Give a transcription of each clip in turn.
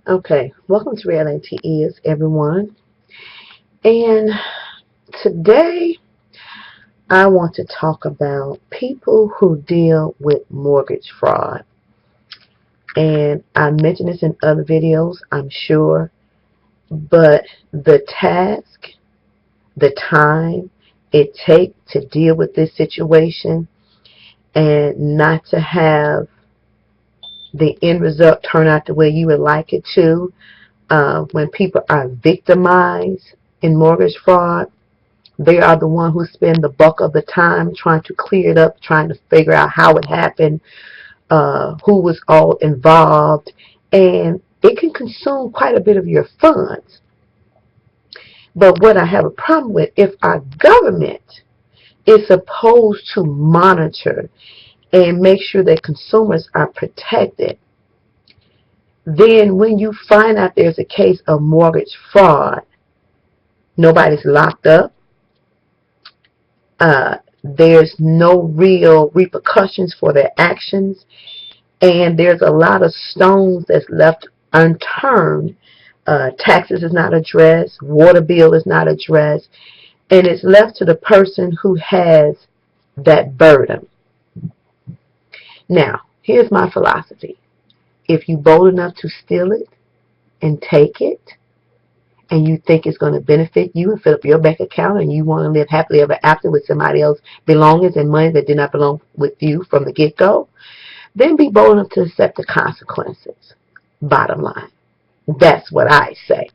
Okay, welcome to Reality Is, everyone. And today I want to talk about people who deal with mortgage fraud. And I mentioned this in other videos, I'm sure, but the task, the time it takes to deal with this situation and not to have the end result turn out the way you would like it to, when people are victimized in mortgage fraud, they are the one who spend the bulk of the time trying to clear it up, trying to figure out how it happened, who was all involved, and it can consume quite a bit of your funds. But what I have a problem with, if our government is supposed to monitor and make sure that consumers are protected, then when you find out there's a case of mortgage fraud, nobody's locked up. There's no real repercussions for their actions, and there's a lot of stones that's left unturned. Taxes is not addressed, water bill is not addressed, and it's left to the person who has that burden. Now, here's my philosophy. If you're bold enough to steal it and take it, and you think it's going to benefit you and fill up your bank account, and you want to live happily ever after with somebody else's belongings and money that did not belong with you from the get-go, then be bold enough to accept the consequences. Bottom line. That's what I say.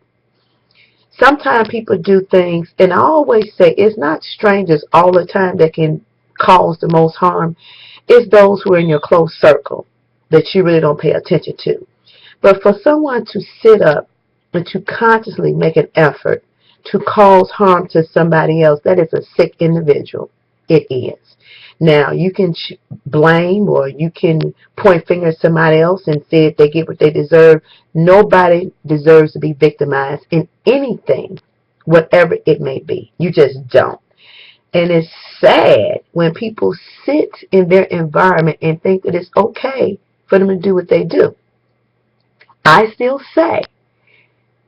Sometimes people do things, and I always say it's not strangers all the time that can cause the most harm. It's those who are in your close circle that you really don't pay attention to. But for someone to sit up and to consciously make an effort to cause harm to somebody else, that is a sick individual. It is. Now, you can blame, or you can point fingers at somebody else and say if they get what they deserve. Nobody deserves to be victimized in anything, whatever it may be. You just don't. And it's sad when people sit in their environment and think that it's okay for them to do what they do. I still say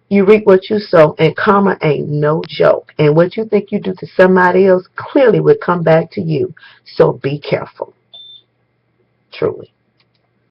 you reap what you sow, and karma ain't no joke. And what you think you do to somebody else clearly will come back to you. So be careful. Truly.